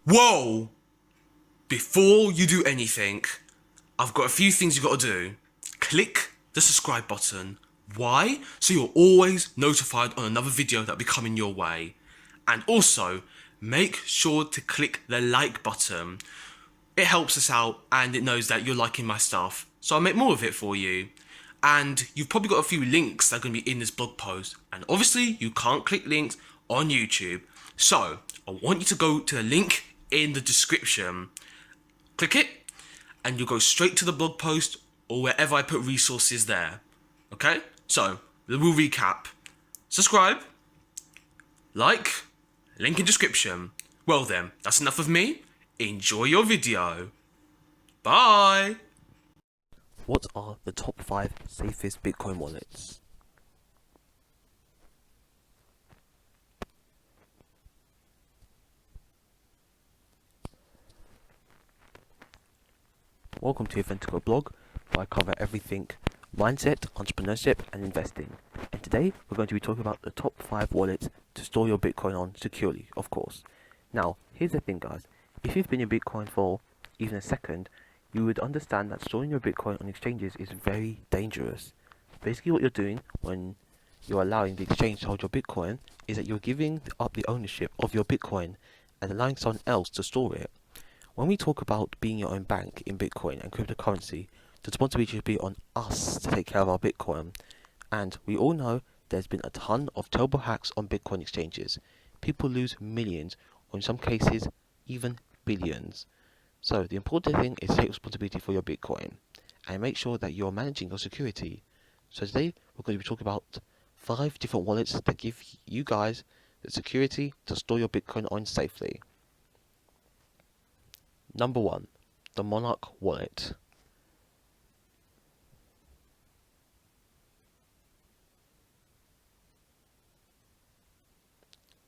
Whoa! Before you do anything, I've got a few things you've got to do. Click the subscribe button. Why? So you're always notified on another video that'll be coming your way. And also, make sure to click the like button. It helps us out and it knows that you're liking my stuff. So I'll make more of it for you. And you've probably got a few links that are going to be in this blog post. And obviously, you can't click links on YouTube. So I want you to go to the link in the description. Click it and you'll go straight to the blog post or wherever I put resources there. Okay? So, we'll recap. Subscribe, like, link in description. Well then, that's enough of me. Enjoy your video. Bye! What are the top 5 safest Bitcoin wallets? Welcome to Eventico blog, where I cover everything mindset, entrepreneurship and investing. And today we're going to be talking about the top 5 wallets to store your Bitcoin on securely, of course. Now, here's the thing guys, if you've been in Bitcoin for even a second, you would understand that storing your Bitcoin on exchanges is very dangerous. Basically what you're doing when you're allowing the exchange to hold your Bitcoin is that you're giving up the ownership of your Bitcoin and allowing someone else to store it. When we talk about being your own bank in Bitcoin and cryptocurrency, the responsibility should be on us to take care of our Bitcoin. And we all know there's been a ton of terrible hacks on Bitcoin exchanges. People lose millions, or in some cases, even billions. So the important thing is to take responsibility for your Bitcoin and make sure that you're managing your security. So today we're going to be talking about 5 different wallets that give you guys the security to store your Bitcoin on safely. Number 1, the Monarch wallet.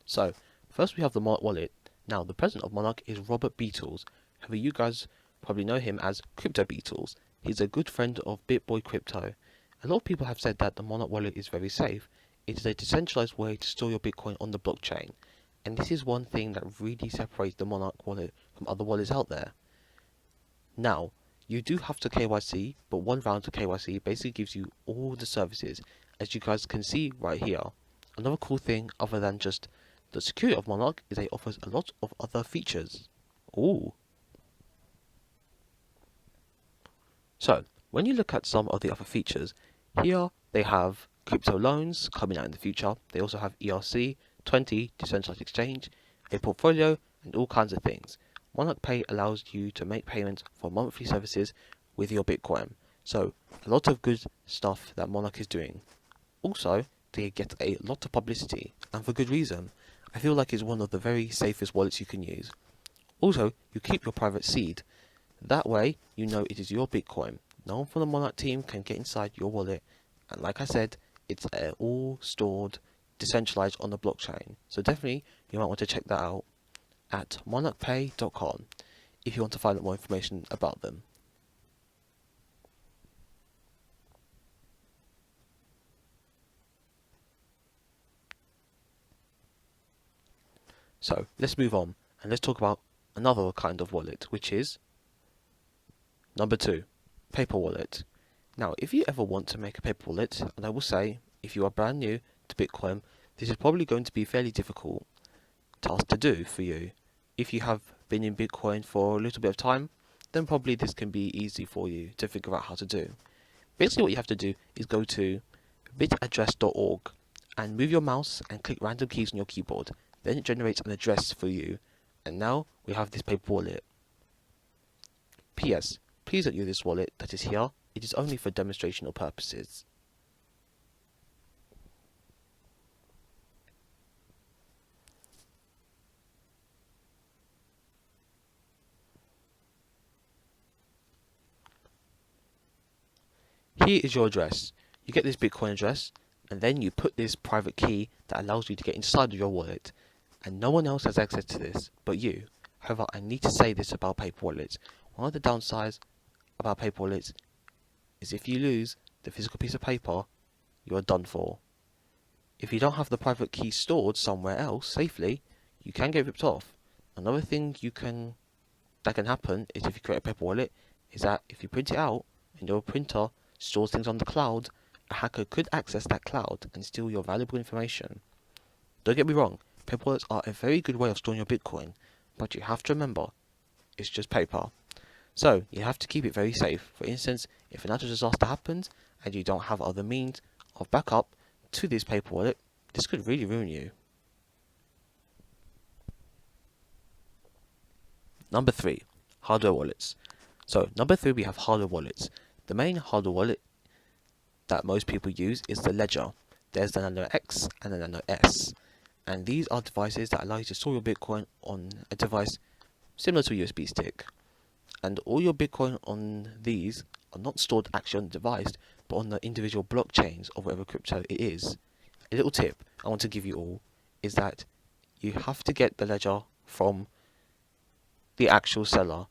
So, first we have the Monarch wallet. Now, the president of Monarch is Robert Beatles. However, you guys probably know him as Crypto Beatles. He's a good friend of BitBoy Crypto. A lot of people have said that the Monarch wallet is very safe. It is a decentralized way to store your Bitcoin on the blockchain. And this is one thing that really separates the Monarch wallet from other wallets out there. Now, you do have to KYC, but one round of KYC basically gives you all the services, as you guys can see right here. Another cool thing, other than just the security of Monarch, is it offers a lot of other features. Ooh. So, when you look at some of the other features, here they have crypto loans coming out in the future. They also have ERC20, decentralized exchange, a portfolio, and all kinds of things. Monarch Pay allows you to make payments for monthly services with your Bitcoin. So, a lot of good stuff that Monarch is doing. Also, they get a lot of publicity, and for good reason. I feel like it's one of the very safest wallets you can use. Also, you keep your private seed. That way, you know it is your Bitcoin. No one from the Monarch team can get inside your wallet, and like I said, it's all stored, decentralized on the blockchain. So definitely, you might want to check that out at monarchpay.com if you want to find out more information about them. So let's move on and let's talk about another kind of wallet, which is number 2, paper wallet. Now, if you ever want to make a paper wallet, and I will say, if you are brand new to Bitcoin, this is probably going to be a fairly difficult task to do for you. If you have been in Bitcoin for a little bit of time, then probably this can be easy for you to figure out how to do. Basically what you have to do is go to bitaddress.org and move your mouse and click random keys on your keyboard. Then it generates an address for you, and now we have this paper wallet. PS, please don't use this wallet that is here, it is only for demonstrational purposes. Here is your address. You get this Bitcoin address, and then you put this private key that allows you to get inside of your wallet, and no one else has access to this but you. However, I need to say this about paper wallets. One of the downsides about paper wallets is if you lose the physical piece of paper, you are done for. If you don't have the private key stored somewhere else safely, you can get ripped off. Another thing that can happen is if you create a paper wallet, is that if you print it out and your printer stores things on the cloud, a hacker could access that cloud and steal your valuable information. Don't get me wrong, paper wallets are a very good way of storing your Bitcoin, but you have to remember, it's just paper. So you have to keep it very safe. For instance, if a natural disaster happens and you don't have other means of backup to this paper wallet, this could really ruin you. Number 3, hardware wallets. So number 3, we have hardware wallets. The main hardware wallet that most people use is the Ledger. There's the Nano X and the Nano S. And these are devices that allow you to store your Bitcoin on a device similar to a USB stick. And all your Bitcoin on these are not stored actually on the device, but on the individual blockchains of whatever crypto it is. A little tip I want to give you all is that you have to get the ledger from the actual seller.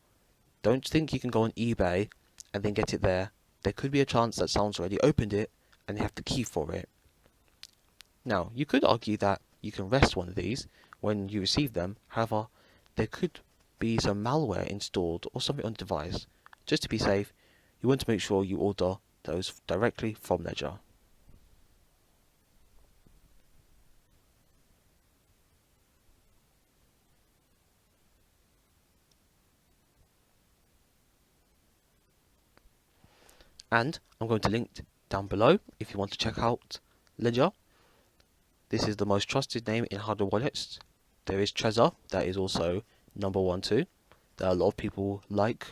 Don't think you can go on eBay and then get it there. There could be a chance that someone's already opened it and they have the key for it. Now, you could argue that you can rest one of these when you receive them. However, there could be some malware installed or something on the device. Just to be safe, you want to make sure you order those directly from Ledger. And I'm going to link down below if you want to check out Ledger. This is the most trusted name in hardware wallets. There is Trezor, that is also number 1 too, that a lot of people like,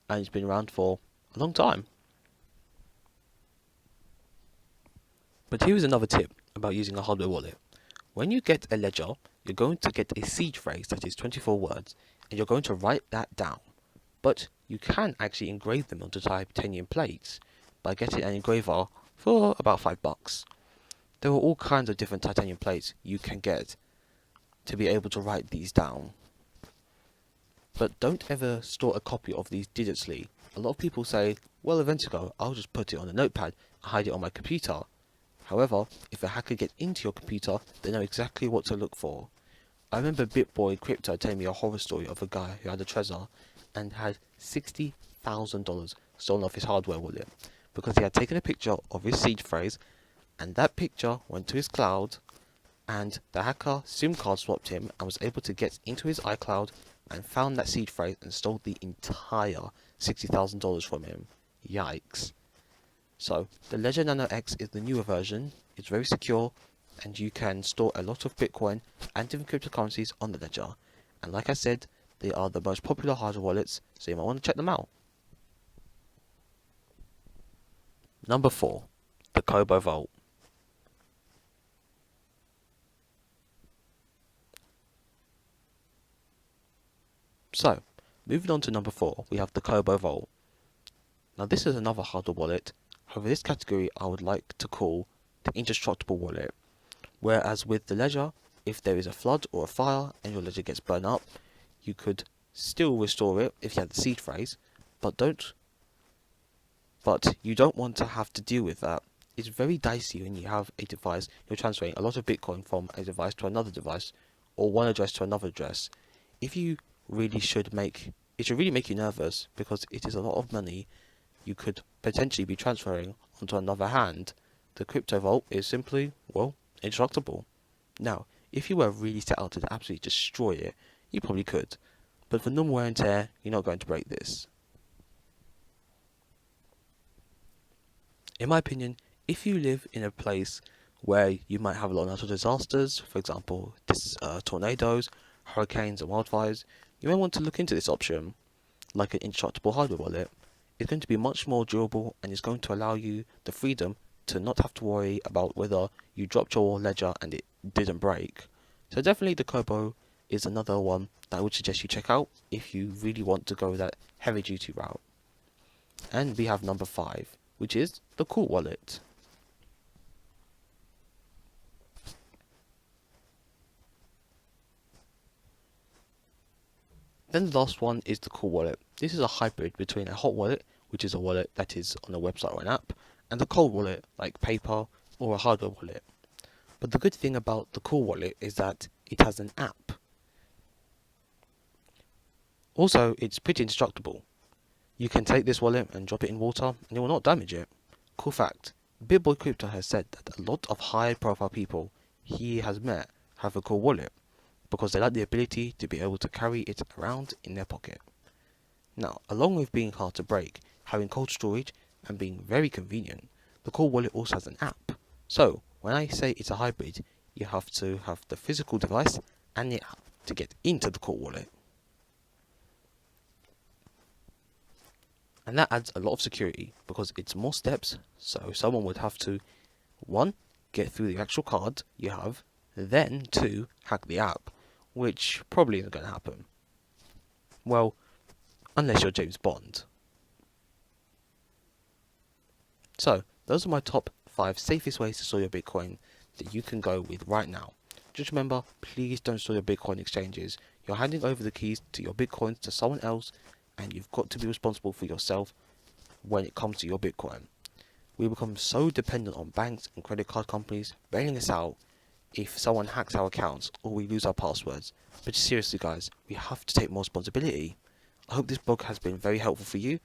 and it's been around for a long time. But here is another tip about using a hardware wallet. When you get a ledger, you're going to get a seed phrase that is 24 words, and you're going to write that down. But you can actually engrave them onto titanium plates by getting an engraver for about $5. There are all kinds of different titanium plates you can get to be able to write these down. But don't ever store a copy of these digitally. A lot of people say, well, events ago, I'll just put it on a notepad and hide it on my computer. However, if a hacker gets into your computer, they know exactly what to look for. I remember BitBoy Crypto telling me a horror story of a guy who had a Trezor and had $60,000 stolen off his hardware wallet because he had taken a picture of his seed phrase, and that picture went to his cloud, and the hacker SIM card swapped him and was able to get into his iCloud and found that seed phrase and stole the entire $60,000 from him. Yikes. So, the Ledger Nano X is the newer version. It's very secure, and you can store a lot of Bitcoin and different cryptocurrencies on the Ledger. And like I said, they are the most popular hardware wallets, so you might want to check them out. Number 4, the Kobo Vault. So, moving on to number 4, we have the Kobo Vault. Now this is another hardware wallet. However, this category I would like to call the indestructible wallet. Whereas with the Ledger, if there is a flood or a fire and your Ledger gets burned up, you could still restore it if you had the seed phrase, but you don't want to have to deal with that. It's very dicey when you have a device, you're transferring a lot of Bitcoin from a device to another device, or one address to another address. It should really make you nervous because it is a lot of money you could potentially be transferring onto another hand. The crypto vault is simply, well, indestructible. Now, if you were really set out to absolutely destroy it, you probably could. But for normal wear and tear, you're not going to break this. In my opinion, if you live in a place where you might have a lot of natural disasters, for example, tornadoes, hurricanes and wildfires, you may want to look into this option, like an indestructible hardware wallet. It's going to be much more durable and it's going to allow you the freedom to not have to worry about whether you dropped your ledger and it didn't break. So definitely the Kobo is another one that I would suggest you check out if you really want to go that heavy duty route. And we have number 5, which is the Cool Wallet. Then the last one is the Cool Wallet. This is a hybrid between a hot wallet, which is a wallet that is on a website or an app, and a cold wallet like PayPal or a hardware wallet. But the good thing about the Cool Wallet is that it has an app. Also, it's pretty indestructible. You can take this wallet and drop it in water and it will not damage it. Cool fact, BitBoy Crypto has said that a lot of high profile people he has met have a cool wallet because they like the ability to be able to carry it around in their pocket. Now, along with being hard to break, having cold storage and being very convenient, the Core Wallet also has an app. So, when I say it's a hybrid, you have to have the physical device and the app to get into the Core Wallet. And that adds a lot of security because it's more steps, so someone would have to, 1, get through the actual card you have, then 2, hack the app, which probably isn't going to happen. Well, unless you're James Bond. So, those are my top 5 safest ways to store your Bitcoin that you can go with right now. Just remember, please don't store your Bitcoin exchanges. You're handing over the keys to your Bitcoins to someone else, and you've got to be responsible for yourself when it comes to your Bitcoin. We become so dependent on banks and credit card companies bailing us out if someone hacks our accounts or we lose our passwords. But seriously guys, we have to take more responsibility. I hope this blog has been very helpful for you.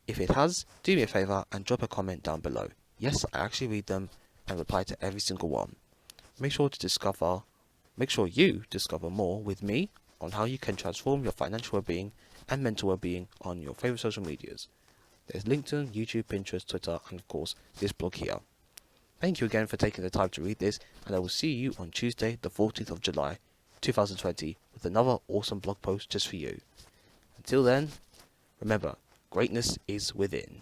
If it has, do me a favour and drop a comment down below. Yes, I actually read them and reply to every single one. Make sure you discover more with me on how you can transform your financial well-being and mental well-being on your favourite social medias. There's LinkedIn, YouTube, Pinterest, Twitter, and of course this blog here. Thank you again for taking the time to read this, and I will see you on Tuesday the 14th of July 2020 with another awesome blog post just for you. Until then, remember, greatness is within.